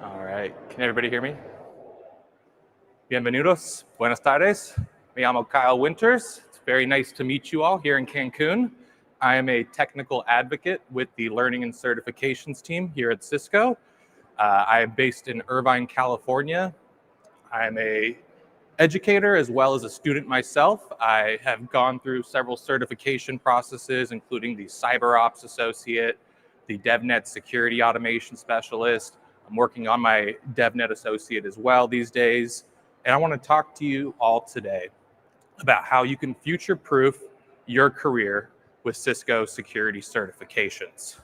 All right, can everybody hear me? Bienvenidos, buenas tardes. Me llamo Kyle Winters. It's very nice to meet you all here in Cancun. I am a technical advocate with the Learning and Certifications team here at Cisco. I am based in Irvine, California. I'm a educator as well as a student myself. I have gone through several certification processes, including the CyberOps Associate, the DevNet Security Automation Specialist. I'm working on my DevNet Associate as well these days. And I want to talk to you all today about how you can future-proof your career with Cisco security certifications.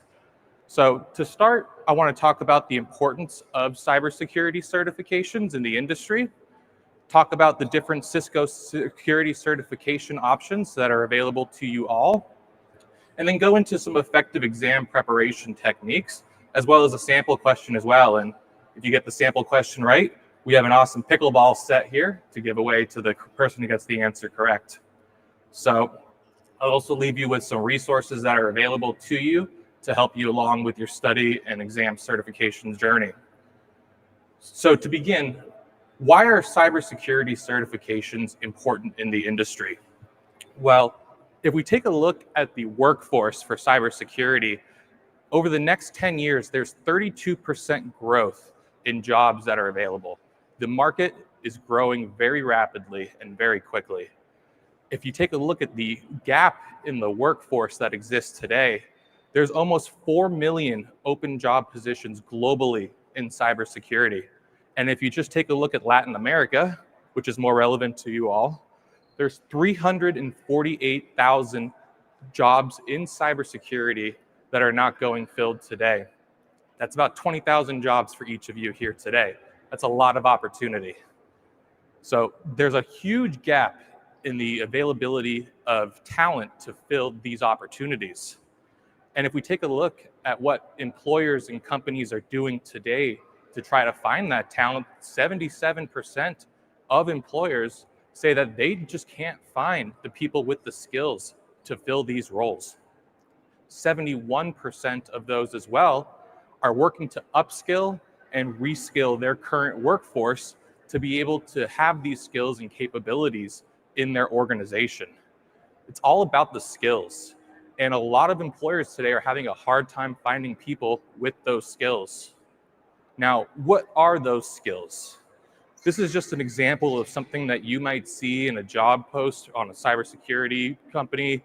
So to start, I want to talk about the importance of cybersecurity certifications in the industry, talk about the different Cisco security certification options that are available to you all, and then go into some effective exam preparation techniques, as well as a sample question as well. And if you get the sample question right, we have an awesome pickleball set here to give away to the person who gets the answer correct. So I'll also leave you with some resources that are available to you to help you along with your study and exam certification journey. So to begin, why are cybersecurity certifications important in the industry? Well, if we take a look at the workforce for cybersecurity, over the next 10 years, there's 32% growth in jobs that are available. The market is growing very rapidly and very quickly. If you take a look at the gap in the workforce that exists today, there's almost 4 million open job positions globally in cybersecurity. And if you just take a look at Latin America, which is more relevant to you all, there's 348,000 jobs in cybersecurity that are not going filled today. That's about 20,000 jobs for each of you here today. That's a lot of opportunity. So there's a huge gap in the availability of talent to fill these opportunities. And if we take a look at what employers and companies are doing today to try to find that talent, 77% of employers say that they just can't find the people with the skills to fill these roles. 71% of those as well are working to upskill and reskill their current workforce to be able to have these skills and capabilities in their organization. It's all about the skills. And a lot of employers today are having a hard time finding people with those skills. Now, what are those skills? This is just an example of something that you might see in a job post on a cybersecurity company.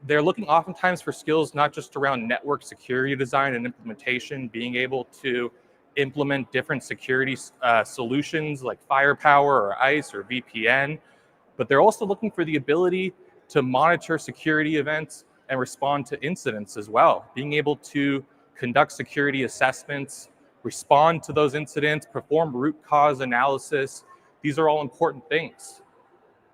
They're looking oftentimes for skills not just around network security design and implementation, being able to implement different security solutions like firepower or ICE or VPN, but they're also looking for the ability to monitor security events and respond to incidents as well, being able to conduct security assessments, respond to those incidents, perform root cause analysis. These are all important things.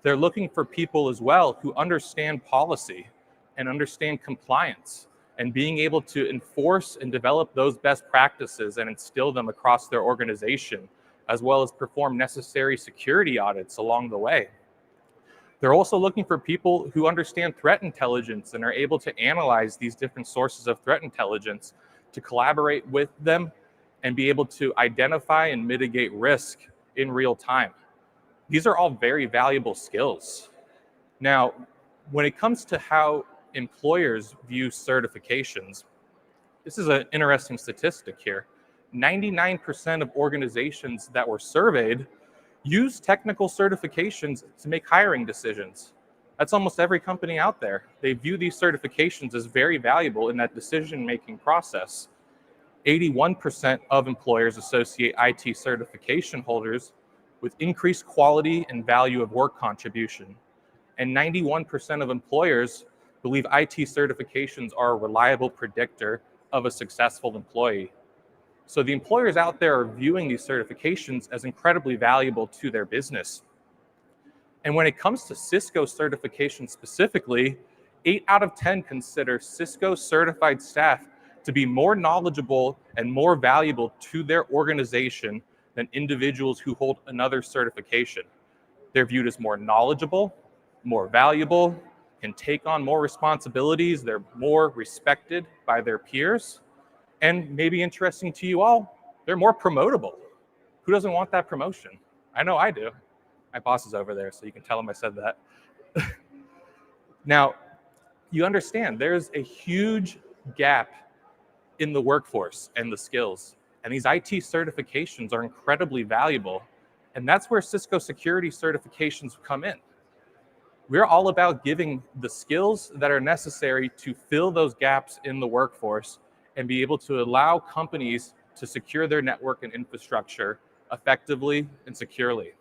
They're looking for people as well who understand policy and understand compliance and being able to enforce and develop those best practices and instill them across their organization, as well as perform necessary security audits along the way. They're also looking for people who understand threat intelligence and are able to analyze these different sources of threat intelligence to collaborate with them and be able to identify and mitigate risk in real time. These are all very valuable skills. Now, when it comes to how employers view certifications, this is an interesting statistic here. 99% of organizations that were surveyed use technical certifications to make hiring decisions. That's almost every company out there. They view these certifications as very valuable in that decision-making process. 81% of employers associate IT certification holders with increased quality and value of work contribution. And 91% of employers believe IT certifications are a reliable predictor of a successful employee. So the employers out there are viewing these certifications as incredibly valuable to their business. And when it comes to Cisco certification specifically, 8 out of 10 consider Cisco certified staff to be more knowledgeable and more valuable to their organization than individuals who hold another certification. They're viewed as more knowledgeable, more valuable, can take on more responsibilities, they're more respected by their peers. And maybe interesting to you all, they're more promotable. Who doesn't want that promotion? I know I do. My boss is over there, so you can tell him I said that. Now, you understand there's a huge gap in the workforce and the skills. And these IT certifications are incredibly valuable. And that's where Cisco security certifications come in. We're all about giving the skills that are necessary to fill those gaps in the workforce and be able to allow companies to secure their network and infrastructure effectively and securely.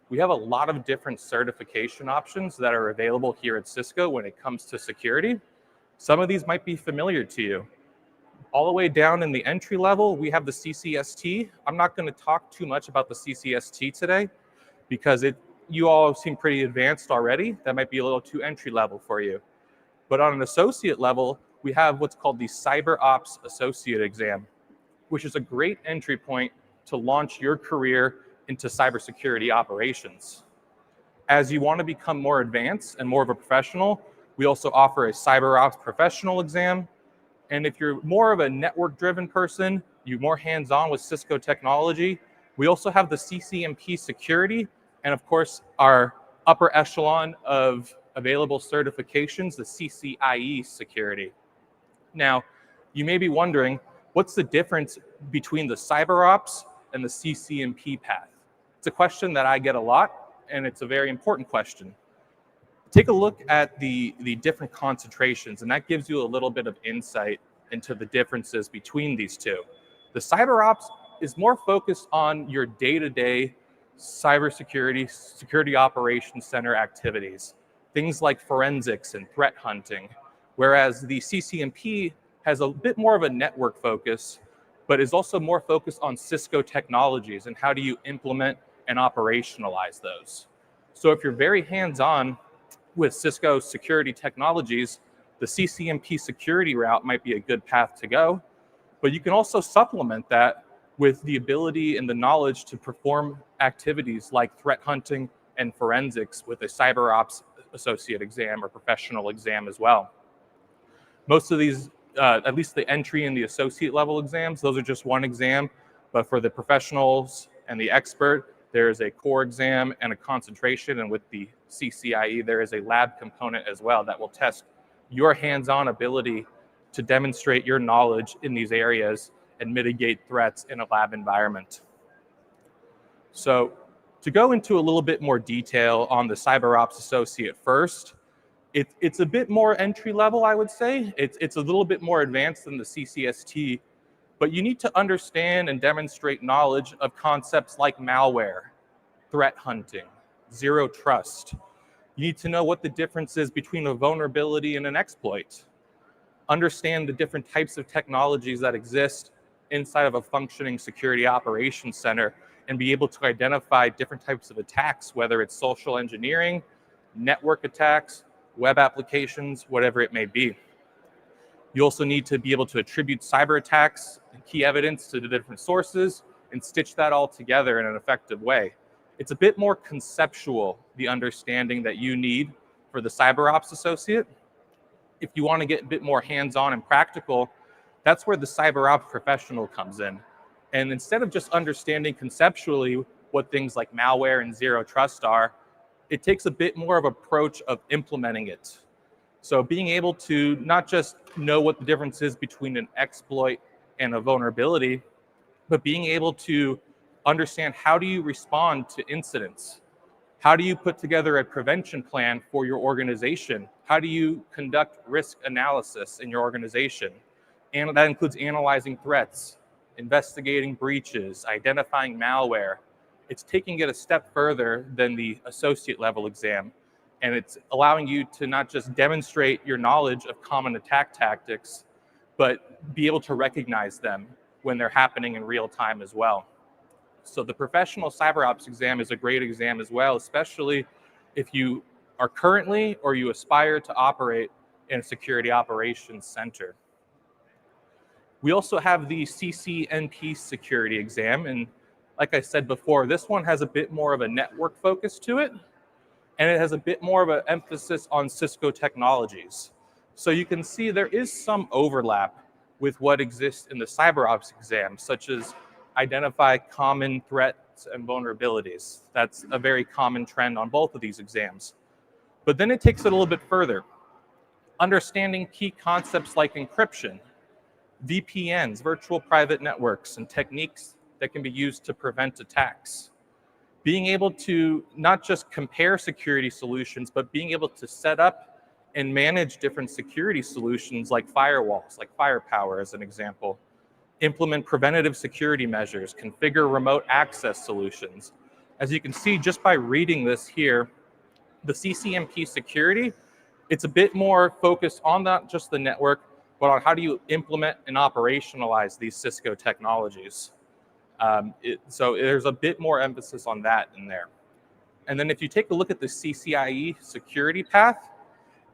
We have a lot of different certification options that are available here at Cisco when it comes to security. Some of these might be familiar to you. All the way down in the entry level, we have the CCST. I'm not going to talk too much about the CCST today because you all seem pretty advanced already. That might be a little too entry level for you. But on an associate level, we have what's called the Cyber Ops Associate exam, which is a great entry point to launch your career into cybersecurity operations. As you want to become more advanced and more of a professional, we also offer a Cyber Ops Professional exam. And if you're more of a network-driven person, you're more hands-on with Cisco technology, we also have the CCNP Security, and of course, our upper echelon of available certifications, the CCIE Security. Now, you may be wondering, what's the difference between the Cyber Ops and the CCNP path? It's a question that I get a lot, and it's a very important question. Take a look at the different concentrations, and that gives you a little bit of insight into the differences between these two. The Cyber Ops is more focused on your day-to-day cybersecurity, security operations center activities, things like forensics and threat hunting, whereas the CCNP has a bit more of a network focus, but is also more focused on Cisco technologies and how do you implement and operationalize those. So if you're very hands-on with Cisco security technologies, the CCNP security route might be a good path to go, but you can also supplement that with the ability and the knowledge to perform activities like threat hunting and forensics with a Cyber Ops Associate exam or professional exam as well. Most of these, at least the entry and the associate level exams, those are just one exam, but for the professionals and the expert, there is a core exam and a concentration, and with the CCIE, there is a lab component as well that will test your hands-on ability to demonstrate your knowledge in these areas and mitigate threats in a lab environment. So to go into a little bit more detail on the Cyber Ops Associate first, it's a bit more entry level, I would say. It's a little bit more advanced than the CCST, but you need to understand and demonstrate knowledge of concepts like malware, threat hunting, zero trust. You need to know what the difference is between a vulnerability and an exploit. Understand the different types of technologies that exist inside of a functioning security operations center and be able to identify different types of attacks, whether it's social engineering, network attacks, web applications, whatever it may be. You also need to be able to attribute cyber attacks and key evidence to the different sources and stitch that all together in an effective way. It's a bit more conceptual, the understanding that you need for the Cyber Ops Associate. If you want to get a bit more hands-on and practical, that's where the Cyber Ops Professional comes in. And instead of just understanding conceptually what things like malware and zero trust are, it takes a bit more of an approach of implementing it. So being able to not just know what the difference is between an exploit and a vulnerability, but being able to understand how do you respond to incidents? How do you put together a prevention plan for your organization? How do you conduct risk analysis in your organization? And that includes analyzing threats, investigating breaches, identifying malware. It's taking it a step further than the associate level exam. And it's allowing you to not just demonstrate your knowledge of common attack tactics, but be able to recognize them when they're happening in real time as well. So the professional cyber ops exam is a great exam as well, especially if you are currently or you aspire to operate in a security operations center. We also have the CCNP security exam. And like I said before, this one has a bit more of a network focus to it. And it has a bit more of an emphasis on Cisco technologies. So you can see there is some overlap with what exists in the cyber ops exam, such as identify common threats and vulnerabilities. That's a very common trend on both of these exams. But then it takes it a little bit further. Understanding key concepts like encryption, VPNs, virtual private networks, and techniques that can be used to prevent attacks. Being able to not just compare security solutions, but being able to set up and manage different security solutions like firewalls, like firepower as an example. Implement preventative security measures, configure remote access solutions. As you can see just by reading this here, the CCNP security, it's a bit more focused on not just the network, but on how do you implement and operationalize these Cisco technologies. So there's a bit more emphasis on that in there. And then if you take a look at the CCIE security path,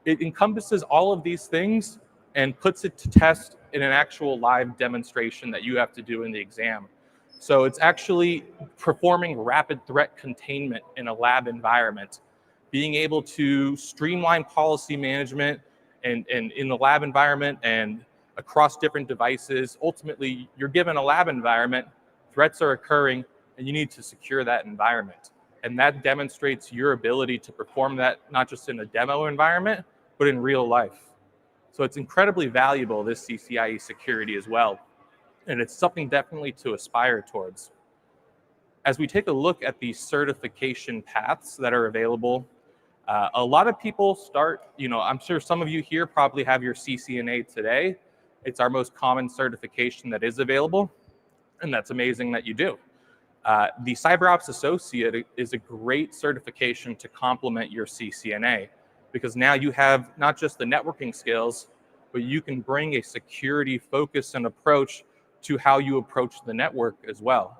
it encompasses all of these things and puts it to test in an actual live demonstration that you have to do in the exam. So it's actually performing rapid threat containment in a lab environment, being able to streamline policy management and in the lab environment and across different devices. Ultimately, you're given a lab environment, threats are occurring, and you need to secure that environment. And that demonstrates your ability to perform that not just in a demo environment, but in real life. So it's incredibly valuable, this CCIE security as well. And it's something definitely to aspire towards. As we take a look at the certification paths that are available, a lot of people start, I'm sure some of you here probably have your CCNA today. It's our most common certification that is available, and that's amazing that you do. The CyberOps Associate is a great certification to complement your CCNA, because now you have not just the networking skills, but you can bring a security focus and approach to how you approach the network as well.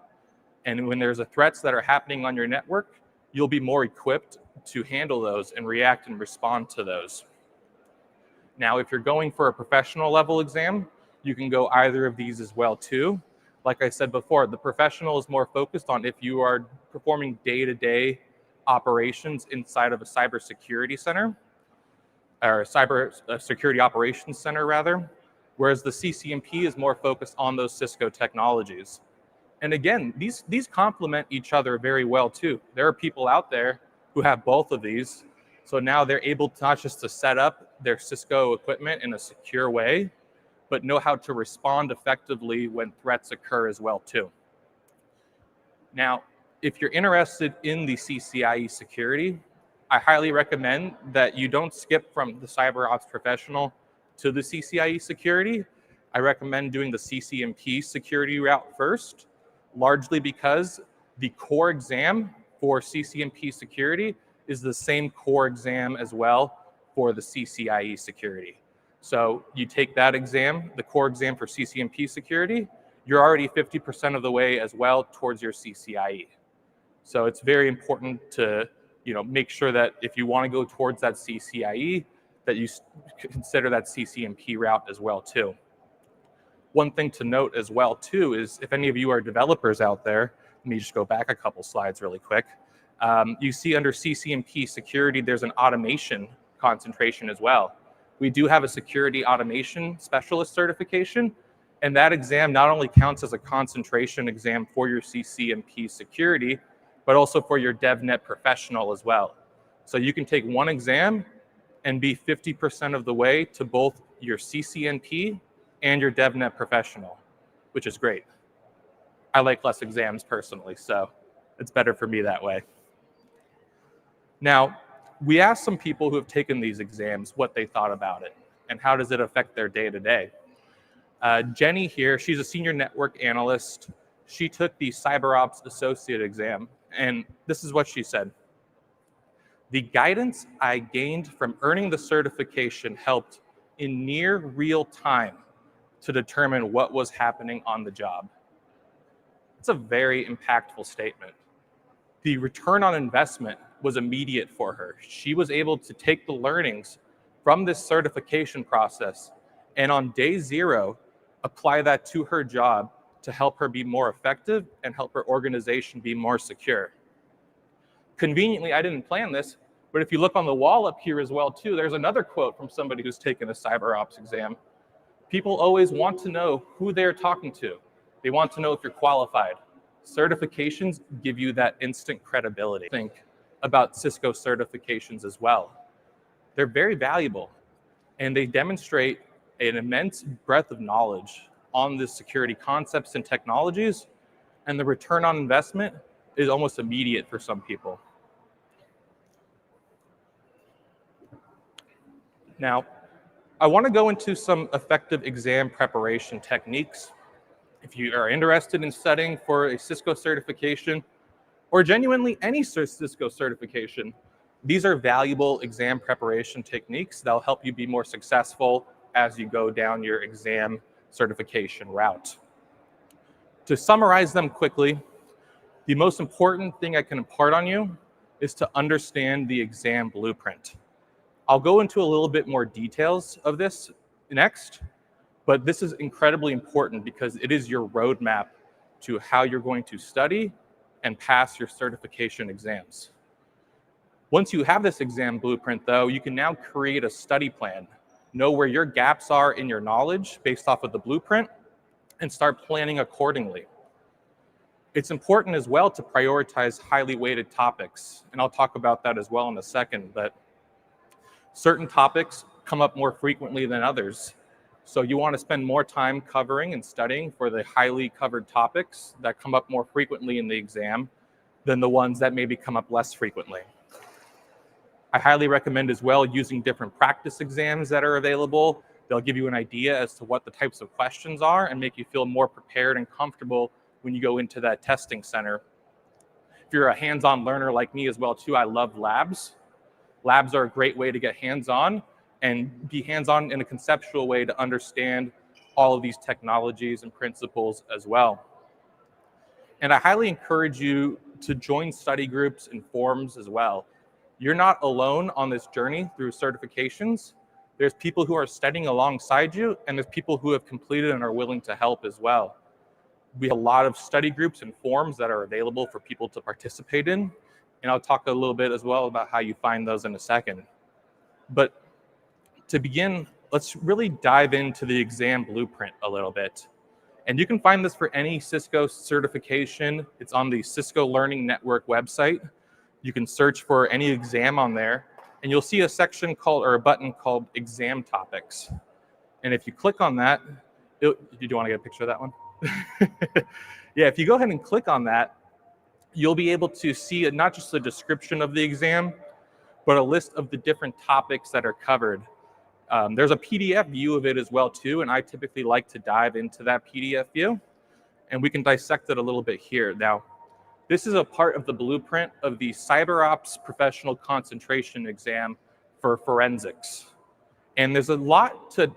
And when there's threats that are happening on your network, you'll be more equipped to handle those and react and respond to those. Now, if you're going for a professional level exam, you can go either of these as well too. Like I said before, the professional is more focused on if you are performing day-to-day operations inside of a cybersecurity center, or cybersecurity operations center rather, whereas the CCNP is more focused on those Cisco technologies. And again, these complement each other very well too. There are people out there who have both of these, so now they're able to not just to set up their Cisco equipment in a secure way, but know how to respond effectively when threats occur as well too. Now, if you're interested in the CCIE security, I highly recommend that you don't skip from the CyberOps professional to the CCIE security. I recommend doing the CCNP security route first, largely because the core exam for CCNP security is the same core exam as well for the CCIE security. So you take that exam, the core exam for CCNP security, you're already 50% of the way as well towards your CCIE. So it's very important to make sure that if you want to go towards that CCIE, that you consider that CCNP route as well too. One thing to note as well too is if any of you are developers out there, let me just go back a couple slides really quick. You see under CCNP security, there's an automation concentration as well. We do have a security automation specialist certification, and that exam not only counts as a concentration exam for your CCNP security, but also for your DevNet professional as well. So you can take one exam and be 50% of the way to both your CCNP and your DevNet professional, which is great. I like less exams personally, so it's better for me that way. Now, we asked some people who have taken these exams what they thought about it and how does it affect their day-to-day. Jenny here, she's a senior network analyst. She took the CyberOps Associate exam, and this is what she said. The guidance I gained from earning the certification helped in near real time to determine what was happening on the job. It's a very impactful statement. The return on investment was immediate for her. She was able to take the learnings from this certification process and on day zero, apply that to her job to help her be more effective and help her organization be more secure. Conveniently, I didn't plan this, but if you look on the wall up here as well too, there's another quote from somebody who's taken a CyberOps exam. People always want to know who they're talking to. They want to know if you're qualified. Certifications give you that instant credibility. Think about Cisco certifications as well. They're very valuable, and they demonstrate an immense breadth of knowledge on the security concepts and technologies, and the return on investment is almost immediate for some people. Now, I want to go into some effective exam preparation techniques. If you are interested in studying for a Cisco certification, or genuinely any Cisco certification, these are valuable exam preparation techniques that will help you be more successful as you go down your exam certification route. To summarize them quickly, the most important thing I can impart on you is to understand the exam blueprint. I'll go into a little bit more details of this next, but this is incredibly important because it is your roadmap to how you're going to study and pass your certification exams. Once you have this exam blueprint, though, you can now create a study plan, know where your gaps are in your knowledge based off of the blueprint, and start planning accordingly. It's important as well to prioritize highly weighted topics, and I'll talk about that as well in a second, but certain topics come up more frequently than others. So you want to spend more time covering and studying for the highly covered topics that come up more frequently in the exam than the ones that maybe come up less frequently. I highly recommend as well using different practice exams that are available. They'll give you an idea as to what the types of questions are and make you feel more prepared and comfortable when you go into that testing center. If you're a hands-on learner like me as well too, I love labs. Labs are a great way to get hands-on and be hands-on in a conceptual way to understand all of these technologies and principles as well. And I highly encourage you to join study groups and forums as well. You're not alone on this journey through certifications. There's people who are studying alongside you, and there's people who have completed and are willing to help as well. We have a lot of study groups and forums that are available for people to participate in, and I'll talk a little bit as well about how you find those in a second. But to begin, let's really dive into the exam blueprint a little bit. And you can find this for any Cisco certification. It's on the Cisco Learning Network website. You can search for any exam on there, and you'll see a section called, or a button called Exam Topics. And if you click on that, do you want to get a picture of that one? Yeah, if you go ahead and click on that, you'll be able to see not just the description of the exam, but a list of the different topics that are covered. There's a PDF view of it as well too, and I typically like to dive into that PDF view, and we can dissect it a little bit here. Now, this is a part of the blueprint of the CyberOps Professional Concentration Exam for forensics. And there's a lot to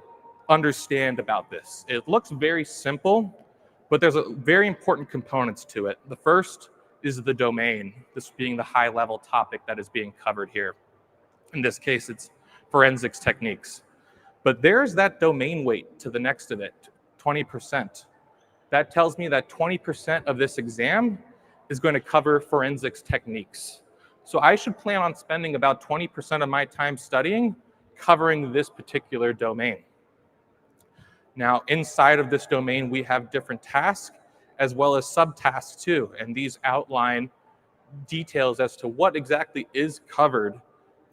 understand about this. It looks very simple, but there's a very important components to it. The first is the domain, this being the high-level topic that is being covered here. In this case, it's forensics techniques. But there's that domain weight to the next of it, 20%. That tells me that 20% of this exam is going to cover forensics techniques. So I should plan on spending about 20% of my time studying covering this particular domain. Now, inside of this domain, we have different tasks as well as subtasks too, and these outline details as to what exactly is covered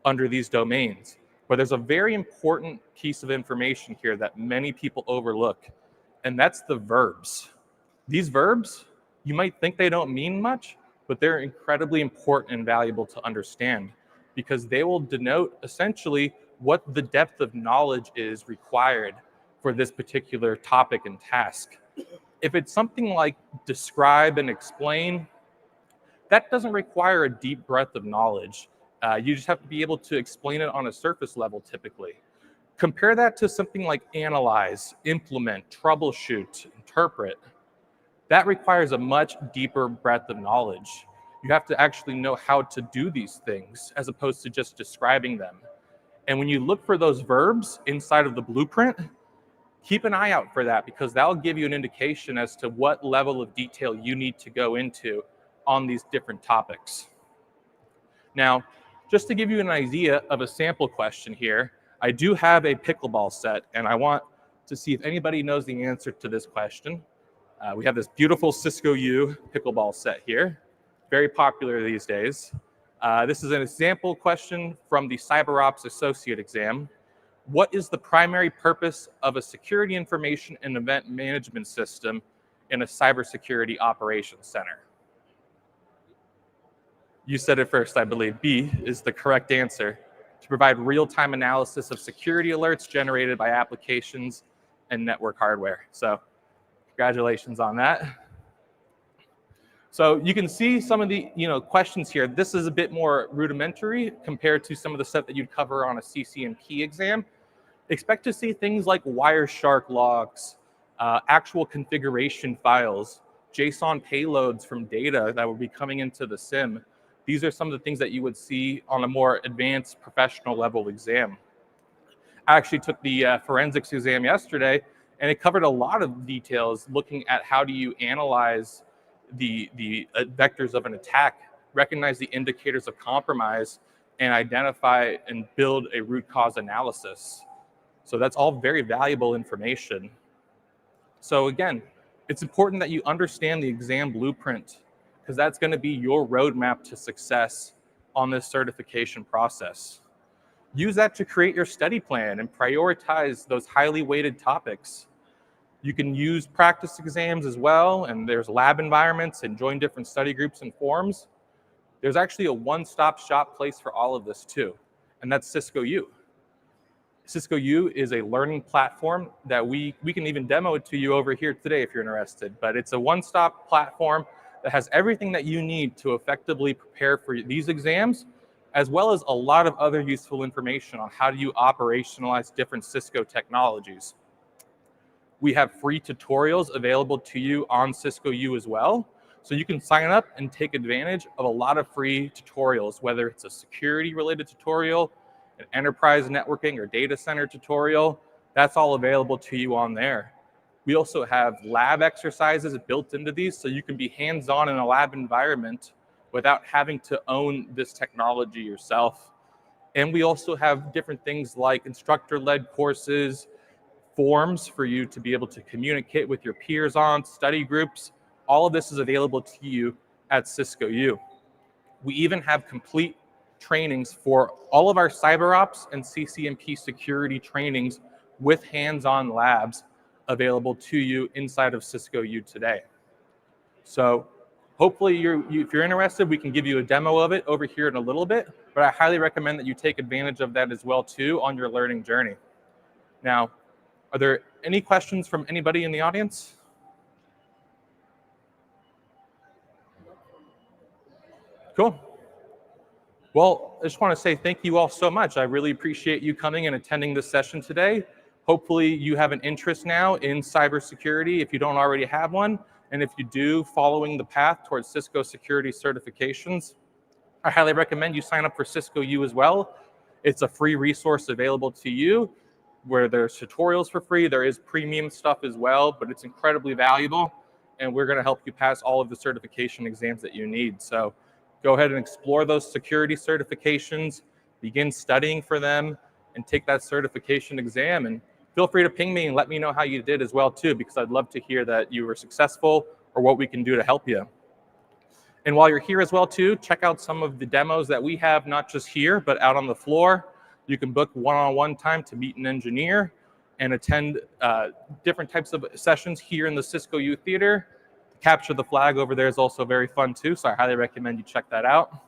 under these domains. But there's a very important piece of information here that many people overlook, and that's the verbs. These verbs, you might think they don't mean much, but they're incredibly important and valuable to understand because they will denote essentially what the depth of knowledge is required for this particular topic and task. If it's something like describe and explain, that doesn't require a deep breadth of knowledge. You just have to be able to explain it on a surface level typically. Compare that to something like analyze, implement, troubleshoot, interpret. That requires a much deeper breadth of knowledge. You have to actually know how to do these things as opposed to just describing them. And when you look for those verbs inside of the blueprint, keep an eye out for that because that'll give you an indication as to what level of detail you need to go into on these different topics. Now, just to give you an idea of a sample question here, I do have a pickleball set and I want to see if anybody knows the answer to this question. We have this beautiful Cisco U pickleball set here, very popular these days. This is an example question from the CyberOps Associate exam. What is the primary purpose of a security information and event management system in a cybersecurity operations center? You said it first, I believe. B is the correct answer. To provide real-time analysis of security alerts generated by applications and network hardware. So congratulations on that. So you can see some of the questions here. This is a bit more rudimentary compared to some of the stuff that you'd cover on a CCNP exam. Expect to see things like Wireshark logs, actual configuration files, JSON payloads from data that will be coming into the SIM. These are some of the things that you would see on a more advanced professional level exam. I actually took the forensics exam yesterday, and it covered a lot of details looking at how do you analyze the vectors of an attack, recognize the indicators of compromise, and identify and build a root cause analysis. So that's all very valuable information. So again, it's important that you understand the exam blueprint, because that's going to be your roadmap to success on this certification process. Use that to create your study plan and prioritize those highly weighted topics. You can use practice exams as well, and there's lab environments, and join different study groups and forums. There's actually a one-stop shop place for all of this too, and that's Cisco U. Cisco U is a learning platform that we can even demo it to you over here today if you're interested, but it's a one-stop platform that has everything that you need to effectively prepare for these exams, as well as a lot of other useful information on how do you operationalize different Cisco technologies. We have free tutorials available to you on Cisco U as well, so you can sign up and take advantage of a lot of free tutorials, whether it's a security-related tutorial, an enterprise networking or data center tutorial. That's all available to you on there. We also have lab exercises built into these, so you can be hands-on in a lab environment without having to own this technology yourself. And we also have different things like instructor-led courses, forums for you to be able to communicate with your peers on, study groups. All of this is available to you at Cisco U. We even have complete trainings for all of our CyberOps and CCNP security trainings with hands-on labs available to you inside of Cisco U today. So hopefully if you're interested, we can give you a demo of it over here in a little bit, but I highly recommend that you take advantage of that as well too on your learning journey. Now, are there any questions from anybody in the audience? Cool. Well, I just want to say thank you all so much. I really appreciate you coming and attending this session today. Hopefully you have an interest now in cybersecurity if you don't already have one. And if you do, following the path towards Cisco security certifications, I highly recommend you sign up for Cisco U as well. It's a free resource available to you where there's tutorials for free. There is premium stuff as well, but it's incredibly valuable. And we're going to help you pass all of the certification exams that you need. So go ahead and explore those security certifications, begin studying for them, and take that certification exam. And feel free to ping me and let me know how you did as well too, because I'd love to hear that you were successful or what we can do to help you. And while you're here as well too, check out some of the demos that we have, not just here, but out on the floor. You can book one-on-one time to meet an engineer and attend different types of sessions here in the Cisco U Theater. Capture the flag over there is also very fun too, so I highly recommend you check that out.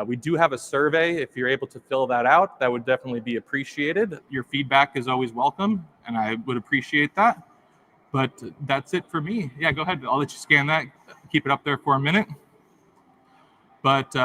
We do have a survey. If you're able to fill that out, that would definitely be appreciated. Your feedback is always welcome, and I would appreciate that. But that's it for me. Yeah, go ahead. I'll let you scan that. Keep it up there for a minute. But